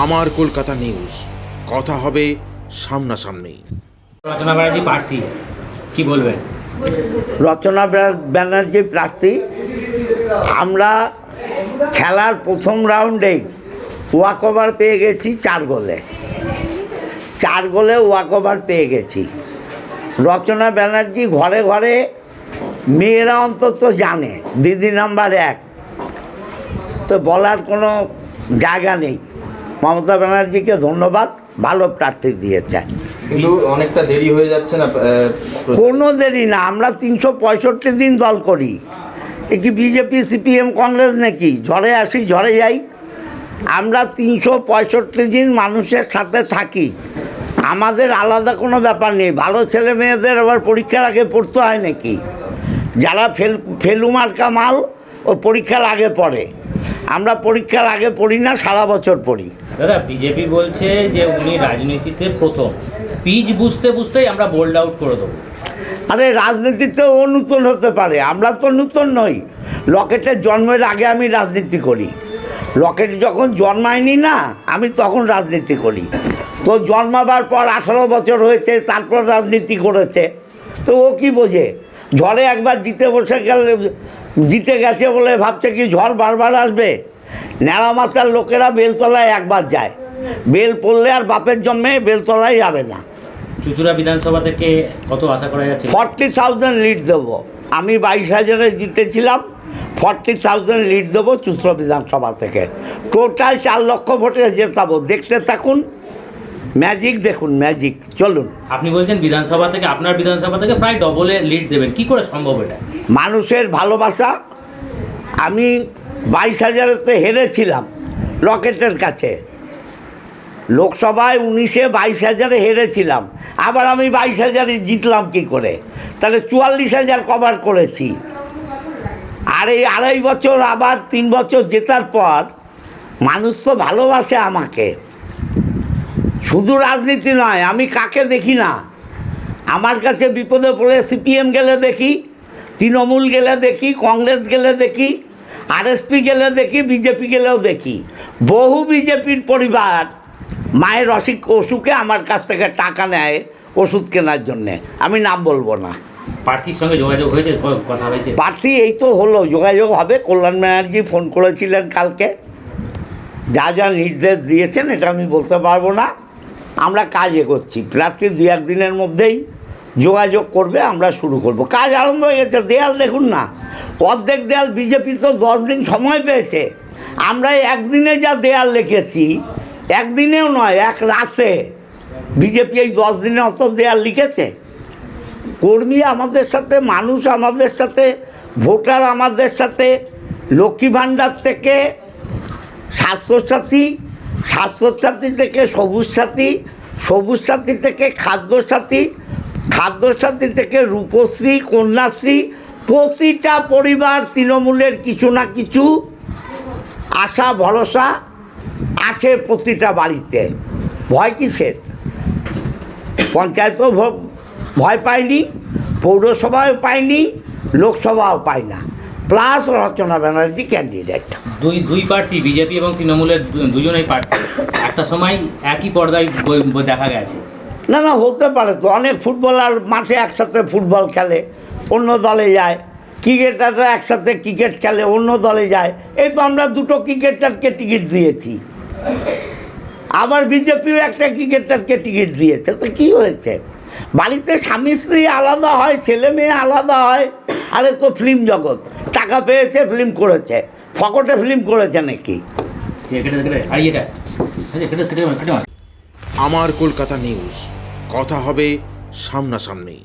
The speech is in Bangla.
আমার কলকাতা নিউজ, কথা হবে সামনাসামনি। রচনা ব্যানার্জি প্রার্থী, কি বলবেন? রচনা ব্যানার্জি প্রার্থী। আমরা খেলার প্রথম রাউন্ডেই ওয়াকওভার পেয়ে গেছি 4 গোলে। 4 গোলে ওয়াকওভার পেয়ে গেছি। রচনা ব্যানার্জি ঘরে ঘরে মেয়েরা অন্তত জানে দিদি নাম্বার 1, তো বলার কোনো জায়গা নেই। মমতা ব্যানার্জিকে ধন্যবাদ, ভালো প্রার্থী দিয়েছে। কিন্তু অনেকটা দেরি হয়ে যাচ্ছে না? কোনো দেরি না, আমরা 365 দিন দল করি। এ কি বিজেপি সিপিএম কংগ্রেস নাকি? ঝড়ে আসি ঝড়ে যাই। আমরা 365 দিন মানুষের সাথে থাকি। আমাদের আলাদা কোনো ব্যাপার নেই। ভালো ছেলে মেয়েদের আবার পরীক্ষার আগে পড়তে হয় নাকি? যারা ফেলুমার্কা মাল ও পরীক্ষার আগে পড়ে, আমরা পরীক্ষার আগে পড়ি না, সারা বছর পড়ি। দাদা, বিজেপি বলছে যে উনি রাজনীতিতে প্রথম, পিচ বুঝতে বুঝতেই আমরা বোল্ড আউট করে দেবো। আরে রাজনীতিতে ও নূতন হতে পারে, আমরা তো নূতন নই। লকেটের জন্মের আগে আমি রাজনীতি করি। লকেট যখন জন্মায়নি না, আমি তখন রাজনীতি করি। তো জন্মাবার পর 18 বছর হয়েছে, তারপর রাজনীতি করেছে। তো ও কি বোঝে? ঝড়ে একবার জিতে গেছে বলে ভাবছে কি ঝড় বারবার আসবে? ন্যাড়া মাথার লোকেরা বেলতলায় একবার যায়, বেল পড়লে আর বাপের জন্মে বেলতলায় যাবে না। চুঁচুড়া বিধানসভা থেকে কত আশা করা যাচ্ছে? 40,000 লিড দেবো। আমি 22,000-এ জিতেছিলাম, 40,000 লিড দেবো চুঁচুড়া বিধানসভা থেকে। টোটাল 4 লক্ষ ভোটে জেতাবো। দেখতে থাকুন, ম্যাজিক দেখুন, ম্যাজিক। চলুন। আপনি বলছেন বিধানসভা থেকে, আপনার বিধানসভা থেকে প্রায় ডবলে লিড দেবেন, কি করে সম্ভব এটা? মানুষের ভালোবাসা। আমি 22,000-এতে হেরেছিলাম লকেটের কাছে। লোকসভায় 19-এ 22,000-এ হেরেছিলাম, আবার আমি 22,000-এ জিতলাম কি করে? তাহলে 44,000 কভার করেছি। আর এই 2.5 বছর, আবার 3 বছর জেতার পর মানুষ তো ভালোবাসে আমাকে। শুধু রাজনীতি নয়, আমি কাকে দেখি না। আমার কাছে বিপদে পড়ে সিপিএম গেলে দেখি, তৃণমূল গেলে দেখি, কংগ্রেস গেলে দেখি, আরএসপি গেলে দেখি, বিজেপি গেলেও দেখি। বহু বিজেপির পরিবার মায়ের অসুখে আমার কাছ থেকে টাকা নেয় ওষুধ কেনার জন্যে। আমি নাম বলবো না। প্রার্থীর সঙ্গে যোগাযোগ হয়েছে, কথা হয়েছে? প্রার্থী এই তো হলো, যোগাযোগ হবে। কল্যাণ ব্যানার্জি ফোন করেছিলেন কালকে। যা যা নির্দেশ দিয়েছেন এটা আমি বলতে পারবো না। আমরা কাজ এগোচ্ছি। প্রার্থী 2-1 দিনের মধ্যেই যোগাযোগ করবে, আমরা শুরু করব। কাজ আরম্ভ হয়ে গেছে। দেয়াল দেখুন না, অর্ধেক দেয়াল। বিজেপি তো 10 দিন সময় পেয়েছে। আমরা একদিনে যা দেয়াল লিখেছি, একদিনেও নয়, এক রাতে। বিজেপি এই 10 দিনে অত দেয়াল লিখেছে? কর্মী আমাদের সাথে, মানুষ আমাদের সাথে, ভোটার আমাদের সাথে। লক্ষ্মী ভাণ্ডার থেকে স্বাস্থ্যসাথী, স্বাস্থ্যসাথী থেকে সবুজ সাথী, সবুজ সাথী থেকে খাদ্যসাথী, খাদ্যসাথী থেকে রূপশ্রী, কন্যাশ্রী। প্রতিটা পরিবার তৃণমূলের কিছু না কিছু আশা ভরসা আছে প্রতিটা বাড়িতে। ভয় কিসের? পঞ্চায়েতও ভয় পায়নি, পৌরসভাও পায়নি, লোকসভাও পায় না। প্লাস রচনা ব্যানার্জি ক্যান্ডিডেট। দুই প্রার্থী, বিজেপি এবং তৃণমূলের দুজনেই প্রার্থী, একটা সময় একই পর্দায় দেখা গেছে। না না, হতে পারে তো। অনেক ফুটবলার মাঠে একসাথে ফুটবল খেলে, অন্য দলে যায়। ক্রিকেটাররা একসাথে ক্রিকেট খেলে, অন্য দলে যায়। এই তো আমরা 2টো ক্রিকেটারকে টিকিট দিয়েছি, আবার বিজেপিও একটা ক্রিকেটারকে টিকিট দিয়েছে। তো কী হয়েছে? বাড়িতে স্বামী স্ত্রী আলাদা হয়, ছেলে মেয়ে আলাদা হয়। আরে তো ফিল্ম জগৎ, টাকা পেয়েছে ফিল্ম করেছে, ফকটে ফিল্ম করেছে নাকি? আমার কলকাতা নিউজ, কথা হবে সামনাসামনি।